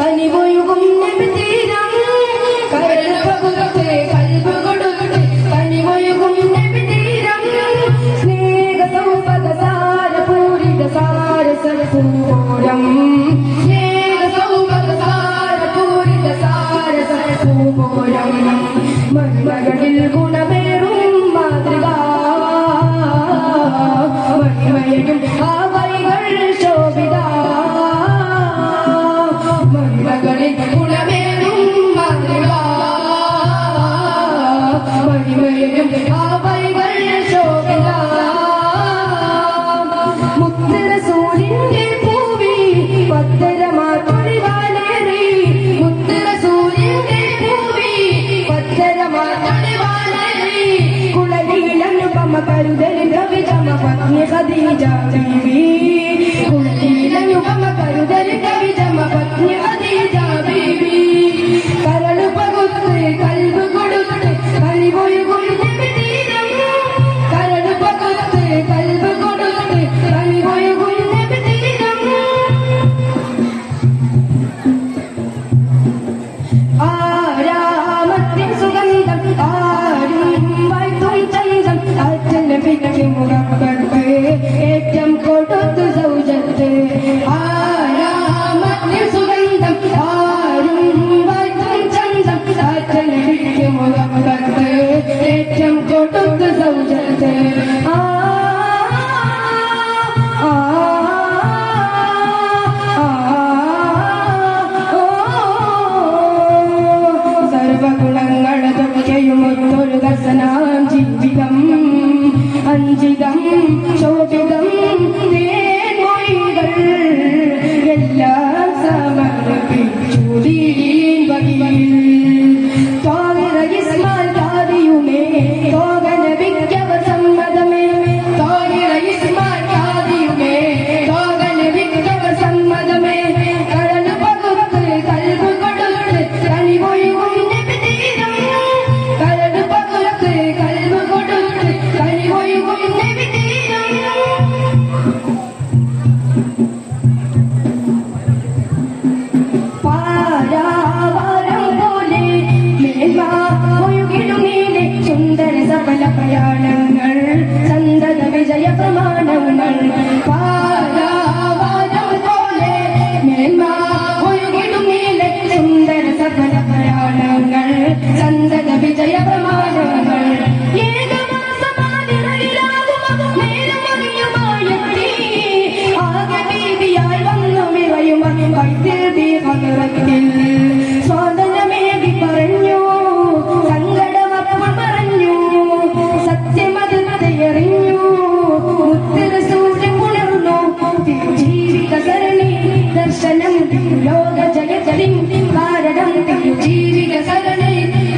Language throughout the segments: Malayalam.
കനിവൊഴുകും നബിതീരം കരൾ പകുത്ത് കൽബ് കൊടുത്ത് കനിവൊഴുകും നബിതീരം സ്നേഹ സൗപദ സാര പൂരിത സാര സൽപൂരം സ്നേഹ സൗപദ സാര പൂരിത സാര സൽപൂരം മഹിമകളിൽ ഗുണമേറും മാതൃക മഹിമയും ആ വഴികൾ ശോഭിത മഹിമകളിൽ ഗുണമേറും മാതൃക മഹിമയും ആ വഴികൾ ശോഭിത മുത്ത് റസൂലിന്റെ പൂവി പത്തരമാതൊളിവാലേറി മുത്ത് റസൂലിന്റെ പൂവി പത്തരമാതൊളിവാലേറി കുളനീലനുപമ കരുതലിൻ കവിജമ പത്നി ഖദീജ ബീവി കുളനീലനുപമ കരുതലിൻ കവിജമ പത്നി ഖദീജ ബീവി കരളു പകുത്ത് കൽബ് കൊടുത്ത് കനിവൊഴുകും നബിതീരം കരളു പകുത്ത് കൽബ് കൊടുത്ത് കനിവൊഴുകും നബിതീരം ആരാമത്തിൻ സുഗന്ധം ആരും വാഴ്ത്തും ചന്തം ആറ്റൽ നബിക്ക് മുഹബ്ബത്ത് ഏറ്റം കൊടുത്തു സൗജത്ത് ആരാമത്തിൻ സുഗന്ധം ആരും വാഴ്ത്തും ചന്തം ആറ്റൽ നബിക്ക് മുഹബ്ബത്ത് ഏറ്റം കൊടുത്തു സൗജത്ത് സർവഗുണങ്ങളതൊക്കെയുമൊത്തൊരു ദർശനാം ജീവിതം അഞ്ചിതം ശോഭിതം തേൻമൊഴികൾ എല്ലാം സമർപ്പിച്ചു ദീൻ വഴിയിൽ ത്വാഹിറ ഇസ്മാൽ ഖാദിയുമേ തോക നബിക്കവർ സമ്മതമേ ത്വാഹിറ ഇസ്മാൽ ഖാദിയുമേ തോക നബിക്കവർ സമ്മതമേ കരള് പകുത്ത് കൽബ് കൊടുത്ത് കനിവൊഴുകും നബിതീരം കരള് പകുത്ത് കൽബ് കൊടുത്ത് കനിവൊഴുകും നബിതീരം പാരാവാരം പോലെ മേൽമാ ഒഴുകിടുന്നീലെ സുന്ദര സഫല പ്രയാണങ്ങൾ സന്തത വിജയ പ്രമാണങ്ങൾ പാരാവാരം പോലെ മേൽമാ ഒഴുകിടുന്നീലെ സുന്ദര സഫല പ്രയാണങ്ങൾ സന്തത വിജയ പ്രമാണങ്ങൾ ഏകമാസമാതിരയിലാകുമ നേരമറിയുമായെത്തി ആകെ ഭീതിയായി വന്നു വിറയുമ കൈത്തിരുതി ഹദറത്തിൽ സ്വാതന്ത്ര്യമേകി പറഞ്ഞു സങ്കടമപ്പോൾ പറഞ്ഞു സത്യമതെറിഞ്ഞു മുത്ത് റസൂൽ പുണർന്നു ജീവിത സരണി ദർശനം ലോക ജയത്തിൻ കാരണം ജീവിത സരണി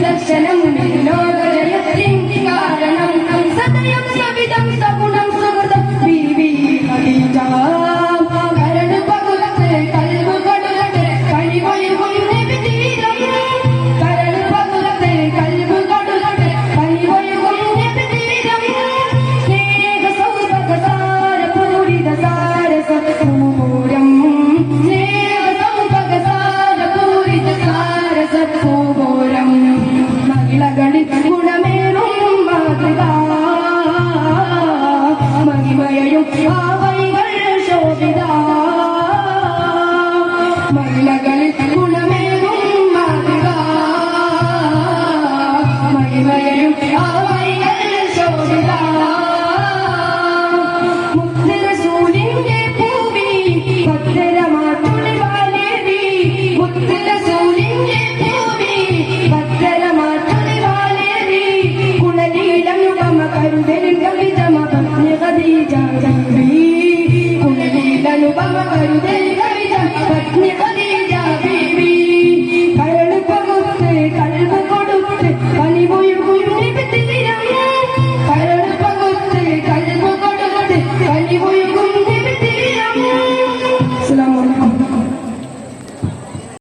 ദർശനം ലോക ജയത്തിൻ കാരണം സദയം സവിധം സഗുണം സുഹൃതം ബീവി ഖദീജ കരള് പകുത്ത് കൽബ് കൊടുത്ത് കനിവൊഴുകും നബിതീരം കരള് പകുത്ത് കൽബ് കൊടുത്ത് കനിവൊഴുകും നബിതീരം സ്നേഹ സൗപദ സാര പൂരിത സാര സത്പൂരം സ്നേഹ സൗപദ സാര പൂരിത സാര സത്പൂരം മഹിളകളിൽ ഗുണമേറും മാതൃക മഹിമയും ആ വഴികൾ ശോഭിത മഹിളകളിൽ ഗുണമേറും മാതൃക മഹിമയും ആ വഴികൾ ശോഭിത മുത്ത് റസൂലിന്റെ പൂവി ഭദ്രമാതുളിവാലേറി മുത്ത് റസൂലിന്റെ പൂവി ഭദ്രമാതുളിവാലേറി കുളനീലനുപമ കരുതലിൻ കവിജമ പത്നി ഖദീജ ബീവി കുളനീലനുപമ കരുതലിൻ